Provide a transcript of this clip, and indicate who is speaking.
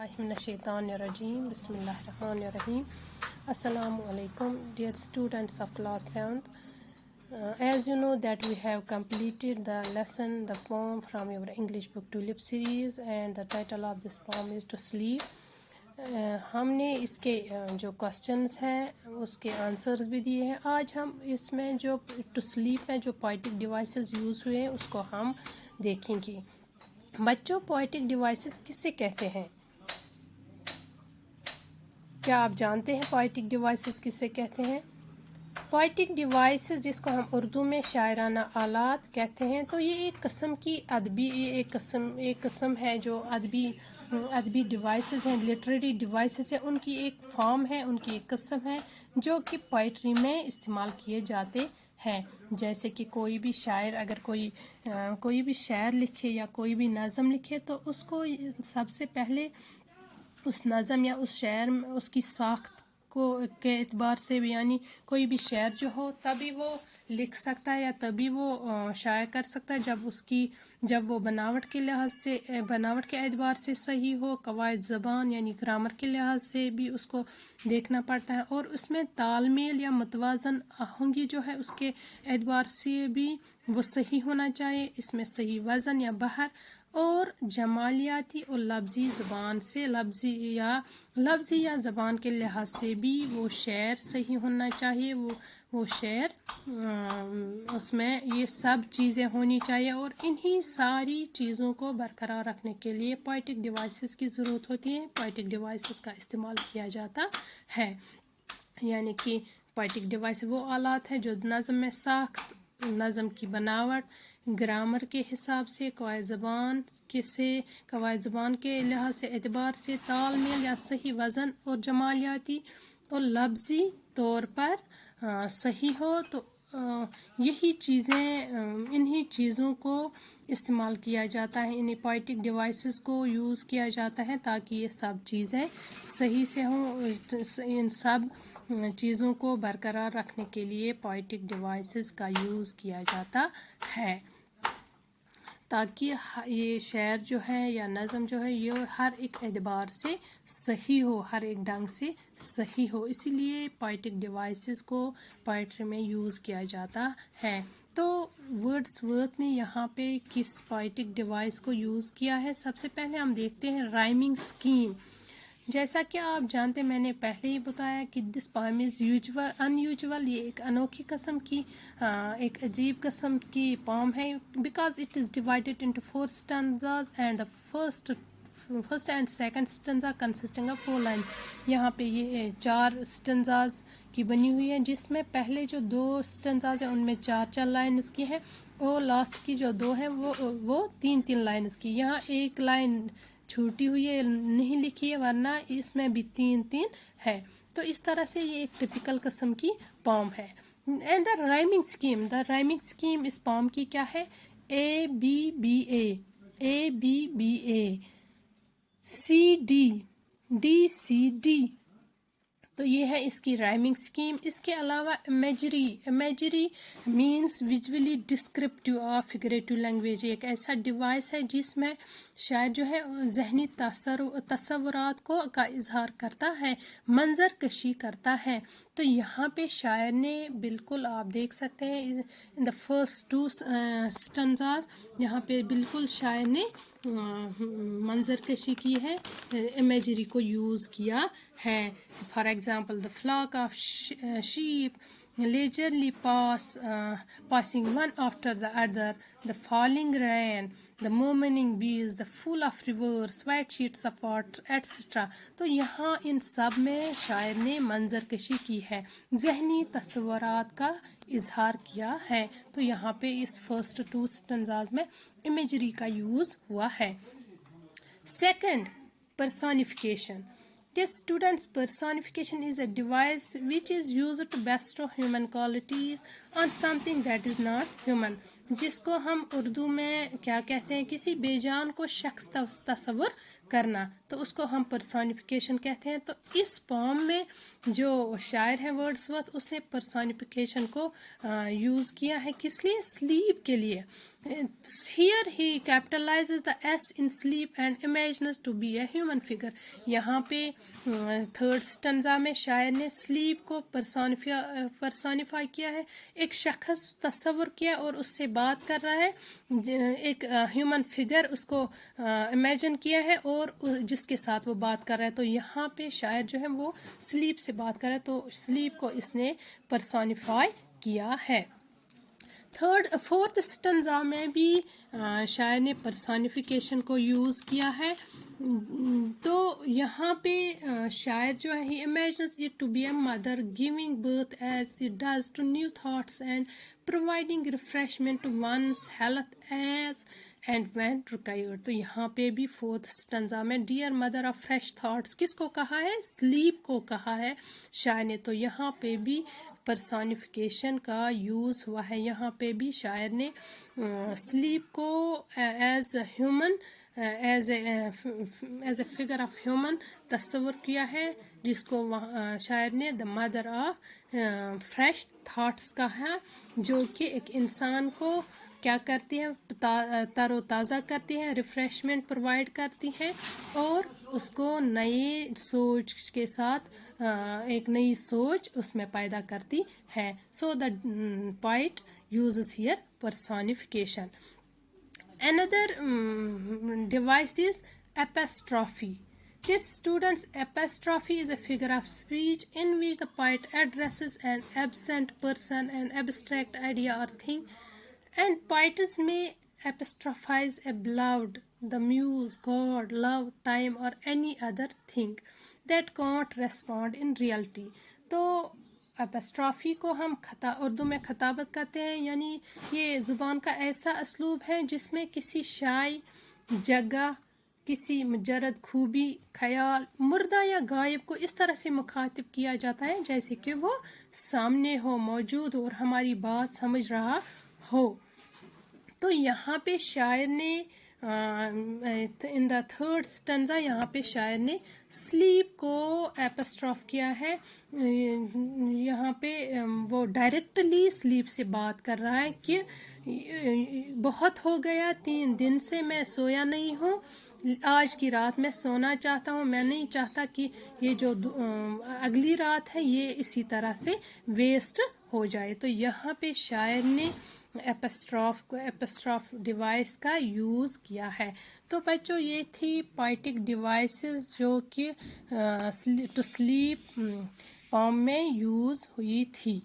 Speaker 1: Minash-shaytanir-rajeem. Bismillahir-rahmanir-rahim. Assalamu alaikum, dear students of class 7th. As you know that we have completed the lesson, the poem from your English book Tulip series, and the title of this poem is To Sleep. हमने इसके जो questions हैं उसके answers भी दिए हैं. आज हम इसमें जो टू स्लीप में जो पोएटिक डिवाइसेस यूज़ हुए हैं उसको हम देखेंगे. बच्चों, पोएटिक डिवाइसेस किससे कहते हैं? क्या आप जानते हैं पोएटिक डिवाइसेस किससे कहते हैं? पोएटिक डिवाइसेस जिसको हम उर्दू में शायराना आलात कहते हैं, तो ये एक किस्म की एक किस्म है जो अदबी डिवाइसेस हैं, लिटरेरी डिवाइसेस हैं. उनकी एक फॉर्म है, उनकी एक किस्म है जो कि पोइट्री में इस्तेमाल किए जाते हैं. जैसे कि कोई भी शायर अगर कोई भी शायर लिखे या कोई भी नज़म लिखे तो उसको सबसे पहले उस नज़म या उस शायर में उसकी साख्त के एतबार से भी, यानी कोई भी शायर जो हो तभी वो लिख सकता है या तभी वो शायर कर सकता है जब वो बनावट के लिहाज से, बनावट के एतबार से सही हो, कवायद ज़बान यानी ग्रामर के लिहाज से भी उसको देखना पड़ता है, और उसमें तालमेल या मुतवाज़न आहंगी जो है उसके एतबार से भी वो सही होना चाहिए. इसमें सही वज़न या बहर और जमालियाती और लफ्ज़ी ज़बान से लफ्ज़ी या ज़बान के लिहाज से भी वो शेर सही होना चाहिए. वो शेर उसमें ये सब चीज़ें होनी चाहिए, और इन्हीं सारी चीज़ों को बरकरार रखने के लिए पोएटिक डिवाइसेस की ज़रूरत होती है. पोएटिक डिवाइसेस का इस्तेमाल किया जाता है. यानी कि पोएटिक डिवाइस वो आलात है जो नज़म में साख्त, नज़म की बनावट, ग्रामर के हिसाब से, कवायद ज़बान के लिहाज से, एतबार से, तालमेल या सही वज़न और जमालियाती और लफ्ज़ी तौर पर सही हो. तो इन्हीं चीज़ों को इस्तेमाल किया जाता है, इन्हीं पोएटिक डिवाइसेस को यूज़ किया जाता है ताकि ये सब चीज़ें सही से हों. इन सब चीज़ों को बरकरार रखने के लिए पोएटिक डिवाइसेस का यूज़ किया जाता है ताकि ये शेर जो है या नज़म जो है ये हर एक एतबार से सही हो, हर एक ढंग से सही हो. इसीलिए पोएटिक डिवाइसेस को पोएट्री में यूज़ किया जाता है. तो वर्ड्सवर्थ ने यहाँ पे किस पोएटिक डिवाइस को यूज़ किया है? सबसे पहले हम देखते हैं राइमिंग स्कीम. जैसा कि आप जानते, मैंने पहले ही बताया कि दिस पोएम इज़ अनयूजुअल. ये एक अनोखी किस्म की, एक अजीब किस्म की पोएम है, because it is divided into 4 stanzas and the first and second stanza consisting of 4 line. यहाँ पे ये 4 स्टैंजाज की बनी हुई है, जिसमें पहले जो 2 स्टैंजाज हैं उनमें 4 लाइन्स की है, और लास्ट की जो 2 हैं वो 3 लाइन्स की. यहाँ एक लाइन छूटी हुई है, नहीं लिखी है, वरना इसमें भी 3 है. तो इस तरह से ये एक टिपिकल किस्म की पोम है. एंड द राइमिंग स्कीम इस पोम की क्या है? A B B A C D C D. तो ये है इसकी राइमिंग स्कीम. इसके अलावा इमेजरी मीन्स विजुअली डिस्क्रिप्टिव और फिगरेटिव लैंग्वेज. एक ऐसा डिवाइस है जिसमें शायद जो है जहनी तसव्वुरात का इजहार करता है, मंजर कशी करता है. तो यहाँ पे शायर ने बिल्कुल, आप देख सकते हैं इन द फर्स्ट 2 स्टैंजाज, यहाँ पे बिल्कुल शायर ने मंजर कशी की है, इमेजरी को यूज़ किया है. For example, the flock of sheep leisurely passing one after the other, the falling rain, the murmuring bees, the full of rivers, white sheets of water, etc. तो यहाँ इन सब में शायर ने मंजर कशी की है, जहनी तस्वुरात का इजहार किया है. तो यहाँ पे इस फर्स्ट 2 स्टैंजाज में इमेजरी का यूज़ हुआ है. Second, personification. Dear students, personification is a device which is used to bestow human qualities on something that is not human. जिसको हम उर्दू में क्या कहते हैं? किसी बेजान को शख्स तस्वुर کرنا, تو اس کو ہم پرسونیفیکیشن کہتے ہیں. تو اس پوم میں جو شاعر ہے ورڈز ورتھ, اس نے پرسونیفیکیشن کو یوز کیا ہے کس لیے؟ سلیپ کے لیے. Here he capitalizes the S in sleep and imagines to be a human figure. یہاں پہ تھرڈ سٹنزا میں شاعر نے سلیپ کو پرسونیفائی کیا ہے, ایک شخص تصور کیا اور اس سے بات کر رہا ہے, ایک ہیومن فگر اس کو امیجن کیا ہے اور جس کے ساتھ وہ بات کر رہا ہے. تو یہاں پہ شاعر جو ہے وہ سلیپ سے بات کر رہا ہے, تو سلیپ کو اس نے پرسونیفائی کیا ہے. فورتھ سٹنزا میں بھی شاعر نے پرسونیفیکیشن کو یوز کیا ہے. تو یہاں پہ شاعر جو ہے he imagines it to be a mother giving birth as it does to new thoughts and providing refreshment to one's health as and when required. تو یہاں پہ بھی فورتھ سٹنزا میں dear mother of fresh thoughts کس کو کہا ہے؟ Slip کو کہا ہے شاعر نے. تو یہاں پہ بھی پرسونیفیکیشن کا یوز ہوا ہے. یہاں پہ بھی شاعر نے سلیپ کو as a human as a figure of human تصور کیا ہے, جس کو شاعر نے the mother of fresh thoughts کہا, جو کہ ایک انسان کو کیا کرتی ہے؟ تر و تازہ کرتی ہے, ریفریشمنٹ پرووائڈ کرتی ہے اور اس کو نئی سوچ کے ساتھ ایک نئی سوچ اس میں پیدا کرتی ہے. سو دا poet uses here personification. Another device is apostrophe. This student's apostrophe is a figure of speech in which the poet addresses an absent person, an abstract idea or thing, and poets may apostrophize a beloved, the muse, God, love, time, or any other thing that can't respond in reality. تو اپسٹرافی کو ہم اردو میں خطابت کہتے ہیں, یعنی یہ زبان کا ایسا اسلوب ہے جس میں کسی شائع جگہ, کسی مجرد خوبی, خیال, مردہ یا غائب کو اس طرح سے مخاطب کیا جاتا ہے جیسے کہ وہ سامنے ہو, موجود ہو اور ہماری بات سمجھ رہا ہو. تو یہاں پہ شاعر نے ان دا تھرڈ سٹنزا یہاں پہ شاعر نے سلیپ کو ایپسٹراف کیا ہے. یہاں پہ وہ ڈائریکٹلی سلیپ سے بات کر رہا ہے کہ بہت ہو گیا, 3 دن سے میں سویا نہیں ہوں, آج کی رات میں سونا چاہتا ہوں, میں نہیں چاہتا کہ یہ جو اگلی رات ہے یہ اسی طرح سے ویسٹ ہو جائے. تو یہاں پہ شاعر نے ایپسٹراف ڈیوائس کا یوز کیا ہے. تو بچوں یہ تھی پوئٹک ڈیوائسز جو کہ ٹو سلیپ پوم میں یوز ہوئی تھی.